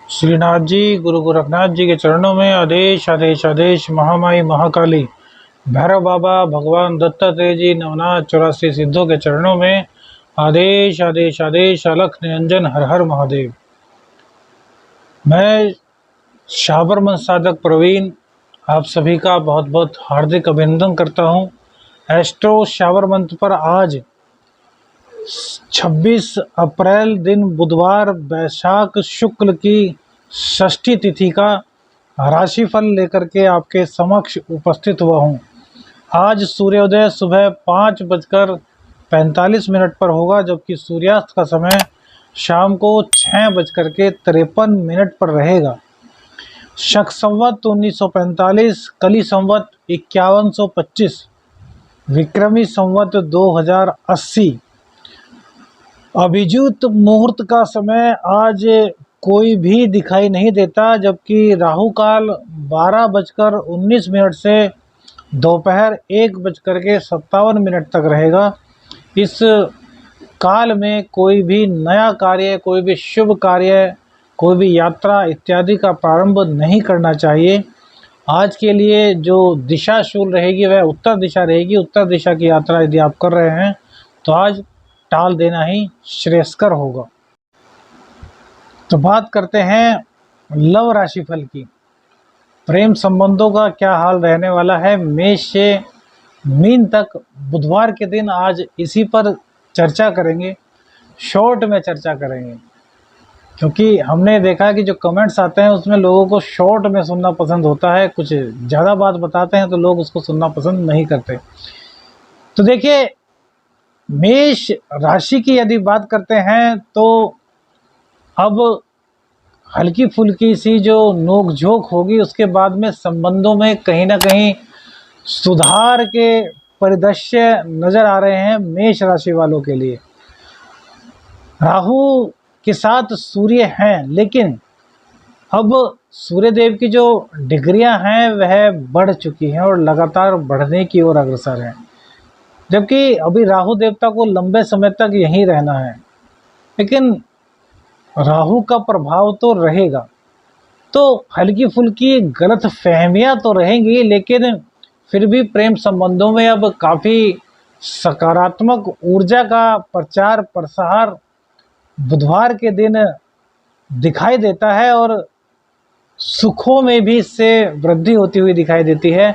श्रीनाथ जी, गुरु गोरखनाथ जी के चरणों में आदेश आदेश आदेश। महामाई महाकाली, भैरव बाबा, भगवान दत्तात्रेय जी, नवनाथ 84 सिद्धों के चरणों में आदेश आदेश आदेश। अलख निरंजन, हर हर महादेव। मैं शाबर मंत्र साधक प्रवीण आप सभी का बहुत बहुत हार्दिक अभिनंदन करता हूं। एस्ट्रो शाबर मंत्र पर आज 26 अप्रैल दिन बुधवार वैशाख शुक्ल की षष्ठी तिथि का राशिफल लेकर के आपके समक्ष उपस्थित हुआ हूँ। आज सूर्योदय सुबह 5:45 पर होगा, जबकि सूर्यास्त का समय शाम को 6:53 पर रहेगा। शक संवत 1945, कली संवत 5125, विक्रमी संवत 2080। अभिजीत मुहूर्त का समय आज कोई भी दिखाई नहीं देता, जबकि राहु काल 12:19 से दोपहर 1:57 तक रहेगा। इस काल में कोई भी नया कार्य, कोई भी शुभ कार्य, कोई भी यात्रा इत्यादि का प्रारंभ नहीं करना चाहिए। आज के लिए जो दिशा शूल रहेगी वह उत्तर दिशा रहेगी। उत्तर दिशा की यात्रा यदि आप कर रहे हैं तो आज टाल देना ही श्रेयस्कर होगा। तो बात करते हैं लव राशिफल की। प्रेम संबंधों का क्या हाल रहने वाला है मेष से मीन तक बुधवार के दिन, आज इसी पर चर्चा करेंगे। शॉर्ट में चर्चा करेंगे, क्योंकि हमने देखा कि जो कमेंट्स आते हैं उसमें लोगों को शॉर्ट में सुनना पसंद होता है। कुछ ज़्यादा बात बताते हैं तो लोग उसको सुनना पसंद नहीं करते। तो देखिए, मेष राशि की यदि बात करते हैं तो अब हल्की फुल्की सी जो नोक झोंक होगी, उसके बाद में संबंधों में कहीं ना कहीं सुधार के परिदृश्य नजर आ रहे हैं मेष राशि वालों के लिए। राहु के साथ सूर्य हैं, लेकिन अब सूर्य देव की जो डिग्रियां हैं वह बढ़ चुकी हैं और लगातार बढ़ने की ओर अग्रसर हैं, जबकि अभी राहु देवता को लंबे समय तक यहीं रहना है। लेकिन राहु का प्रभाव तो रहेगा, तो हल्की फुल्की गलत फहमियाँ तो रहेंगी, लेकिन फिर भी प्रेम संबंधों में अब काफ़ी सकारात्मक ऊर्जा का प्रचार प्रसार बुधवार के दिन दिखाई देता है और सुखों में भी इससे वृद्धि होती हुई दिखाई देती है,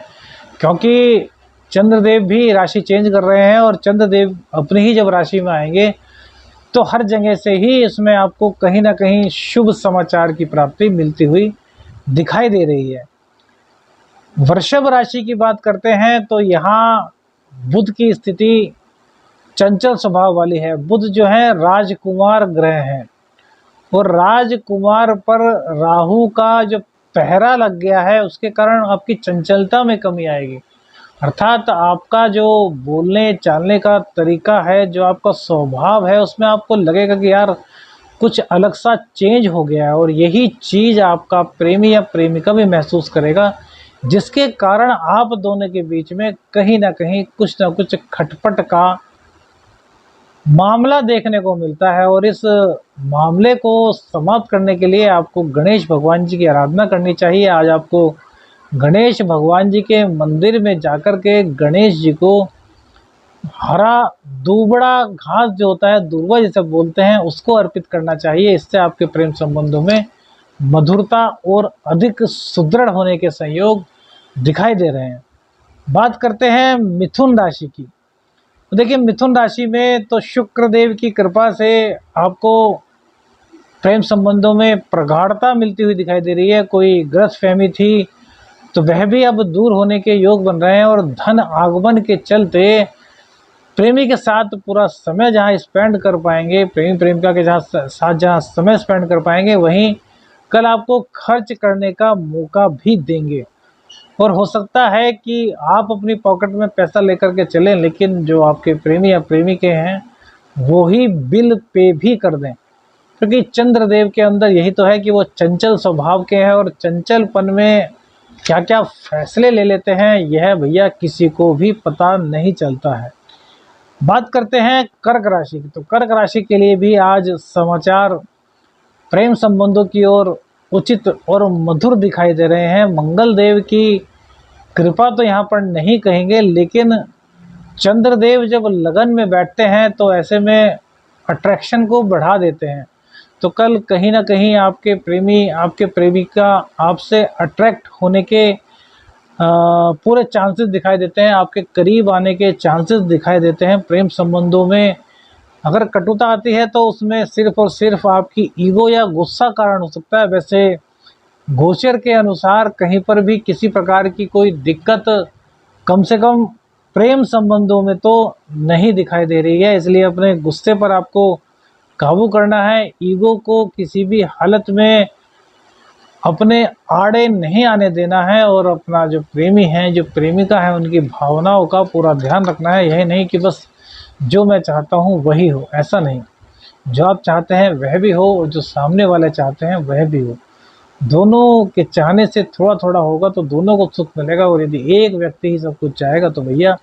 क्योंकि चंद्रदेव भी राशि चेंज कर रहे हैं और चंद्रदेव अपनी ही जब राशि में आएंगे तो हर जगह से ही इसमें आपको कहीं ना कहीं शुभ समाचार की प्राप्ति मिलती हुई दिखाई दे रही है। वृषभ राशि की बात करते हैं तो यहाँ बुध की स्थिति चंचल स्वभाव वाली है। बुध जो है राजकुमार ग्रह हैं और राजकुमार पर राहु का जो पहरा लग गया है उसके कारण आपकी चंचलता में कमी आएगी। अर्थात आपका जो बोलने चालने का तरीका है, जो आपका स्वभाव है, उसमें आपको लगेगा कि यार कुछ अलग सा चेंज हो गया है, और यही चीज़ आपका प्रेमी या प्रेमिका भी महसूस करेगा, जिसके कारण आप दोनों के बीच में कहीं ना कहीं कुछ ना कुछ खटपट का मामला देखने को मिलता है। और इस मामले को समाप्त करने के लिए आपको गणेश भगवान जी की आराधना करनी चाहिए। आज आपको गणेश भगवान जी के मंदिर में जाकर के गणेश जी को हरा दूबड़ा घास जो होता है, दूर्वा जिसे बोलते हैं, उसको अर्पित करना चाहिए। इससे आपके प्रेम संबंधों में मधुरता और अधिक सुदृढ़ होने के संयोग दिखाई दे रहे हैं। बात करते हैं मिथुन राशि की। तो देखिए, मिथुन राशि में तो शुक्र देव की कृपा से आपको प्रेम संबंधों में प्रगाढ़ता मिलती हुई दिखाई दे रही है। कोई गलतफहमी थी तो वह भी अब दूर होने के योग बन रहे हैं, और धन आगमन के चलते प्रेमी के साथ पूरा समय जहां स्पेंड कर पाएंगे, प्रेमी प्रेमिका के साथ जहां समय स्पेंड कर पाएंगे, वहीं कल आपको खर्च करने का मौका भी देंगे। और हो सकता है कि आप अपनी पॉकेट में पैसा लेकर के चलें, लेकिन जो आपके प्रेमी या प्रेमिके हैं वो ही बिल पे भी कर दें, क्योंकि चंद्रदेव के अंदर यही तो है कि वो चंचल स्वभाव के हैं, और चंचलपन में क्या क्या फैसले ले लेते हैं यह भैया किसी को भी पता नहीं चलता है। बात करते हैं कर्क राशि की। तो कर्क राशि के लिए भी आज समाचार प्रेम संबंधों की ओर उचित और मधुर दिखाई दे रहे हैं। मंगल देव की कृपा तो यहाँ पर नहीं कहेंगे, लेकिन चंद्रदेव जब लगन में बैठते हैं तो ऐसे में अट्रैक्शन को बढ़ा देते हैं। तो कल कहीं ना कहीं आपके प्रेमी, आपके प्रेमिका आपसे अट्रैक्ट होने के पूरे चांसेस दिखाई देते हैं, आपके करीब आने के चांसेस दिखाई देते हैं। प्रेम संबंधों में अगर कटुता आती है तो उसमें सिर्फ और सिर्फ आपकी ईगो या गुस्सा कारण हो सकता है। वैसे गोचर के अनुसार कहीं पर भी किसी प्रकार की कोई दिक्कत कम से कम प्रेम संबंधों में तो नहीं दिखाई दे रही है। इसलिए अपने गुस्से पर आपको काबू करना है, ईगो को किसी भी हालत में अपने आड़े नहीं आने देना है, और अपना जो प्रेमी है, जो प्रेमिका है, उनकी भावनाओं का पूरा ध्यान रखना है। यही नहीं कि बस जो मैं चाहता हूँ वही हो, ऐसा नहीं। जो आप चाहते हैं वह भी हो और जो सामने वाले चाहते हैं वह भी हो। दोनों के चाहने से थोड़ा थोड़ा होगा तो दोनों को सुख मिलेगा। और यदि एक व्यक्ति ही सब कुछ चाहेगा तो भैया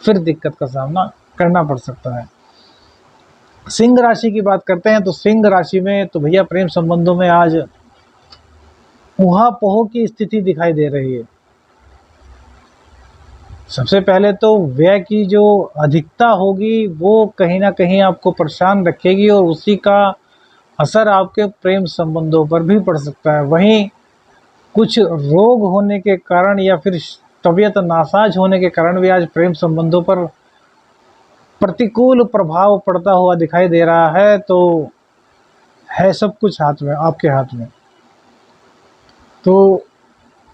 फिर दिक्कत का सामना करना पड़ सकता है। सिंह राशि की बात करते हैं तो सिंह राशि में तो भैया प्रेम संबंधों में आज ऊहापोह की स्थिति दिखाई दे रही है। सबसे पहले तो व्यय की जो अधिकता होगी वो कहीं ना कहीं आपको परेशान रखेगी और उसी का असर आपके प्रेम संबंधों पर भी पड़ सकता है। वहीं कुछ रोग होने के कारण या फिर तबीयत नासाज होने के कारण भी आज प्रेम संबंधों पर प्रतिकूल प्रभाव पड़ता हुआ दिखाई दे रहा है। तो है सब कुछ हाथ में, आपके हाथ में, तो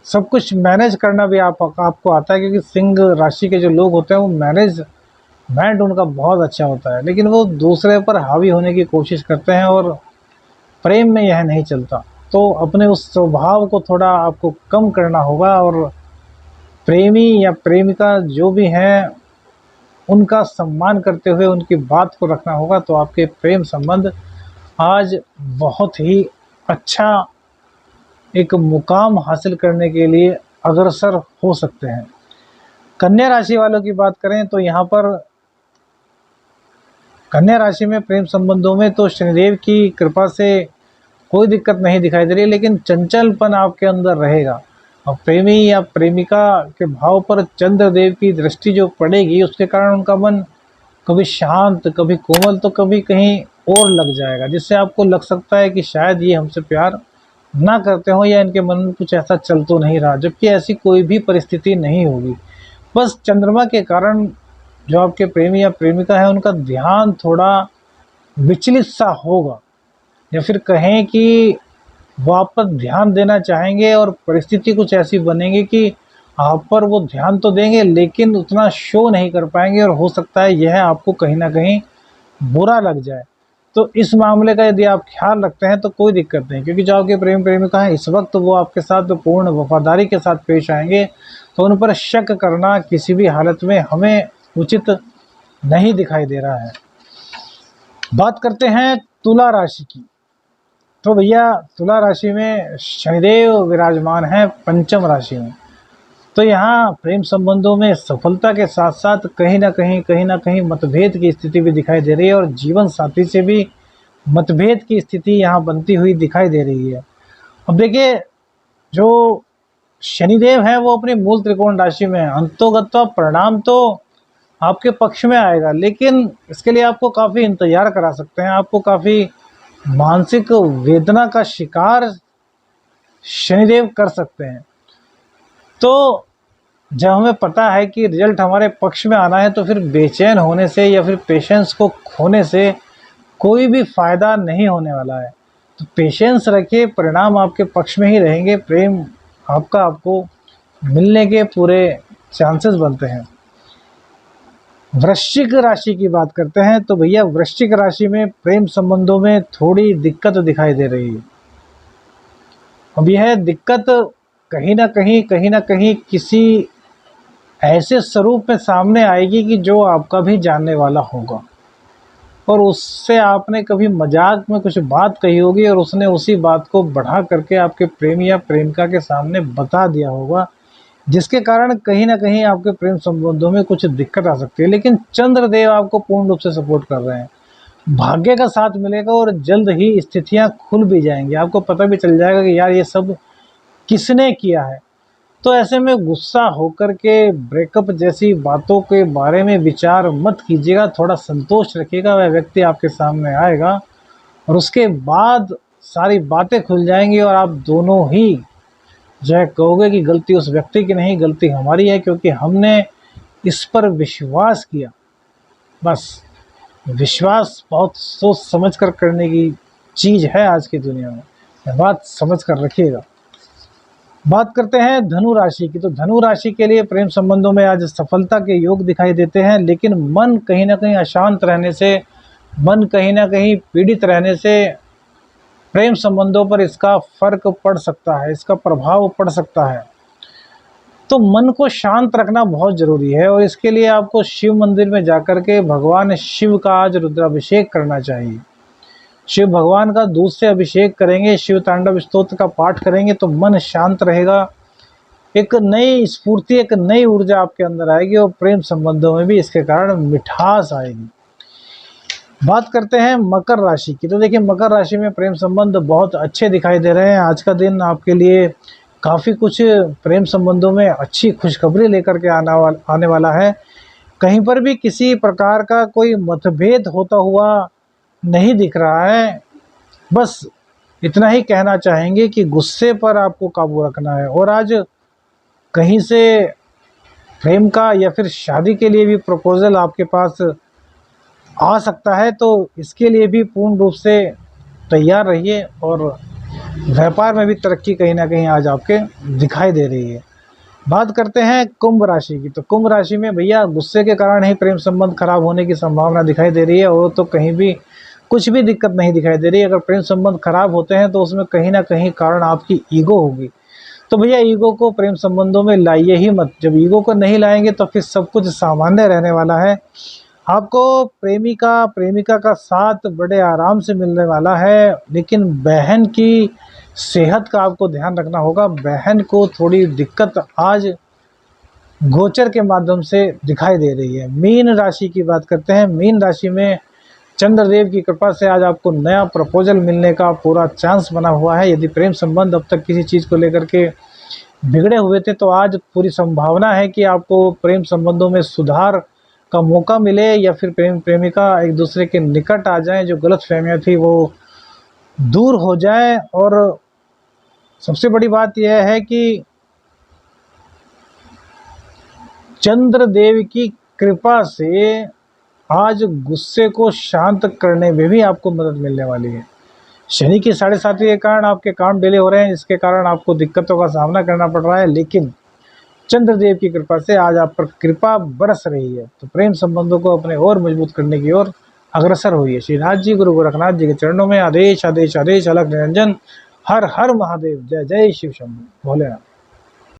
सब कुछ मैनेज करना भी आपको आता है, क्योंकि सिंह राशि के जो लोग होते हैं वो मैनेजमेंट उनका बहुत अच्छा होता है, लेकिन वो दूसरे पर हावी होने की कोशिश करते हैं और प्रेम में यह नहीं चलता। तो अपने उस स्वभाव को थोड़ा आपको कम करना होगा और प्रेमी या प्रेमिका जो भी हैं उनका सम्मान करते हुए उनकी बात को रखना होगा। तो आपके प्रेम संबंध आज बहुत ही अच्छा एक मुकाम हासिल करने के लिए अग्रसर हो सकते हैं। कन्या राशि वालों की बात करें तो यहाँ पर कन्या राशि में प्रेम संबंधों में तो शनिदेव की कृपा से कोई दिक्कत नहीं दिखाई दे रही, लेकिन चंचलपन आपके अंदर रहेगा। और प्रेमी या प्रेमिका के भाव पर चंद्रदेव की दृष्टि जो पड़ेगी उसके कारण उनका मन कभी शांत, कभी कोमल, तो कभी कहीं और लग जाएगा, जिससे आपको लग सकता है कि शायद ये हमसे प्यार ना करते हो या इनके मन में कुछ ऐसा चल तो नहीं रहा, जबकि ऐसी कोई भी परिस्थिति नहीं होगी। बस चंद्रमा के कारण जो आपके प्रेमी या प्रेमिका है उनका ध्यान थोड़ा विचलित सा होगा, या फिर कहें कि वो आप पर ध्यान देना चाहेंगे और परिस्थिति कुछ ऐसी बनेगी कि आप पर वो ध्यान तो देंगे लेकिन उतना शो नहीं कर पाएंगे, और हो सकता है यह आपको कहीं ना कहीं बुरा लग जाए। तो इस मामले का यदि आप ख्याल रखते हैं तो कोई दिक्कत नहीं, क्योंकि जो आपके प्रेम प्रेमिका हैं इस वक्त वो आपके साथ पूर्ण वफादारी के साथ पेश आएंगे। तो उन पर शक करना किसी भी हालत में हमें उचित नहीं दिखाई दे रहा है। बात करते हैं तुला राशि की। तो भैया तुला राशि में शनिदेव विराजमान है पंचम राशि में। तो यहाँ प्रेम संबंधों में सफलता के साथ साथ कहीं ना कहीं मतभेद की स्थिति भी दिखाई दे रही है, और जीवन साथी से भी मतभेद की स्थिति यहाँ बनती हुई दिखाई दे रही है। अब देखिए, जो शनिदेव है वो अपनी मूल त्रिकोण राशि में है, अंतोगत्वा परिणाम तो आपके पक्ष में आएगा, लेकिन इसके लिए आपको काफ़ी इंतजार करा सकते हैं। आपको काफ़ी मानसिक वेदना का शिकार शनिदेव कर सकते हैं। तो जब हमें पता है कि रिजल्ट हमारे पक्ष में आना है तो फिर बेचैन होने से या फिर पेशेंस को खोने से कोई भी फ़ायदा नहीं होने वाला है। तो पेशेंस रखिए, परिणाम आपके पक्ष में ही रहेंगे, प्रेम आपको मिलने के पूरे चांसेस बनते हैं। वृश्चिक राशि की बात करते हैं तो भैया वृश्चिक राशि में प्रेम संबंधों में थोड़ी दिक्कत दिखाई दे रही है। अब यह दिक्कत कहीं ना कहीं किसी ऐसे स्वरूप में सामने आएगी कि जो आपका भी जानने वाला होगा, और उससे आपने कभी मजाक में कुछ बात कही होगी और उसने उसी बात को बढ़ा करके आपके प्रेमी या प्रेमिका के सामने बता दिया होगा, जिसके कारण कहीं ना कहीं आपके प्रेम संबंधों में कुछ दिक्कत आ सकती है। लेकिन चंद्रदेव आपको पूर्ण रूप से सपोर्ट कर रहे हैं। भाग्य का साथ मिलेगा और जल्द ही स्थितियां खुल भी जाएंगी। आपको पता भी चल जाएगा कि यार ये सब किसने किया है। तो ऐसे में गुस्सा होकर के ब्रेकअप जैसी बातों के बारे में विचार मत कीजिएगा, थोड़ा संतोष रखिएगा। वह व्यक्ति आपके सामने आएगा और उसके बाद सारी बातें खुल जाएंगी और आप दोनों ही जो है कहोगे कि गलती उस व्यक्ति की नहीं, गलती हमारी है, क्योंकि हमने इस पर विश्वास किया। बस विश्वास बहुत सोच समझ कर करने की चीज़ है आज की दुनिया में, यह बात समझ कर रखिएगा। बात करते हैं धनु राशि की। तो धनु राशि के लिए प्रेम संबंधों में आज सफलता के योग दिखाई देते हैं, लेकिन मन कहीं ना कहीं अशांत रहने से, मन कहीं ना कहीं पीड़ित रहने से प्रेम संबंधों पर इसका फर्क पड़ सकता है, इसका प्रभाव पड़ सकता है। तो मन को शांत रखना बहुत जरूरी है और इसके लिए आपको शिव मंदिर में जाकर के भगवान शिव का आज रुद्राभिषेक करना चाहिए। शिव भगवान का दूध से अभिषेक करेंगे, शिव तांडव स्तोत्र का पाठ करेंगे तो मन शांत रहेगा, एक नई स्फूर्ति, एक नई ऊर्जा आपके अंदर आएगी और प्रेम संबंधों में भी इसके कारण मिठास आएगी। बात करते हैं मकर राशि की। तो देखिए मकर राशि में प्रेम संबंध बहुत अच्छे दिखाई दे रहे हैं। आज का दिन आपके लिए काफ़ी कुछ प्रेम संबंधों में अच्छी खुशखबरी लेकर के आने वाला है। कहीं पर भी किसी प्रकार का कोई मतभेद होता हुआ नहीं दिख रहा है। बस इतना ही कहना चाहेंगे कि गुस्से पर आपको काबू रखना है। और आज कहीं से प्रेम का या फिर शादी के लिए भी प्रपोजल आपके पास आ सकता है, तो इसके लिए भी पूर्ण रूप से तैयार रहिए और व्यापार में भी तरक्की कहीं ना कहीं आज आपके दिखाई दे रही है। बात करते हैं कुंभ राशि की। तो कुंभ राशि में भैया गुस्से के कारण ही प्रेम संबंध खराब होने की संभावना दिखाई दे रही है और तो कहीं भी कुछ भी दिक्कत नहीं दिखाई दे रही है। अगर प्रेम संबंध खराब होते हैं तो उसमें कहीं ना कहीं कारण आपकी ईगो होगी। तो भैया ईगो को प्रेम संबंधों में लाइए ही मत। जब ईगो को नहीं लाएंगे तो फिर सब कुछ सामान्य रहने वाला है। आपको प्रेमिका का साथ बड़े आराम से मिलने वाला है, लेकिन बहन की सेहत का आपको ध्यान रखना होगा। बहन को थोड़ी दिक्कत आज गोचर के माध्यम से दिखाई दे रही है। मीन राशि की बात करते हैं। मीन राशि में चंद्रदेव की कृपा से आज आपको नया प्रपोजल मिलने का पूरा चांस बना हुआ है। यदि प्रेम संबंध अब तक किसी चीज़ को लेकर के बिगड़े हुए थे तो आज पूरी संभावना है कि आपको प्रेम संबंधों में सुधार का मौका मिले या फिर प्रेम प्रेमिका एक दूसरे के निकट आ जाएं, जो गलतफहमियां थी वो दूर हो जाए। और सबसे बड़ी बात यह है कि चंद्रदेव की कृपा से आज गुस्से को शांत करने में भी आपको मदद मिलने वाली है। शनि की 7.5 के कारण आपके काम डिले हो रहे हैं, जिसके कारण आपको दिक्कतों का सामना करना पड़ रहा है, लेकिन चंद्रदेव की कृपा से आज आप पर कृपा बरस रही है। तो प्रेम संबंधों को अपने और मजबूत करने की ओर अग्रसर होइए। श्रीनाथ जी गुरु गोरखनाथ जी के चरणों में आदेश आदेश आदेश। अलग निरंजन। हर हर महादेव। जय जय शिव शंभु भोलेनाथ।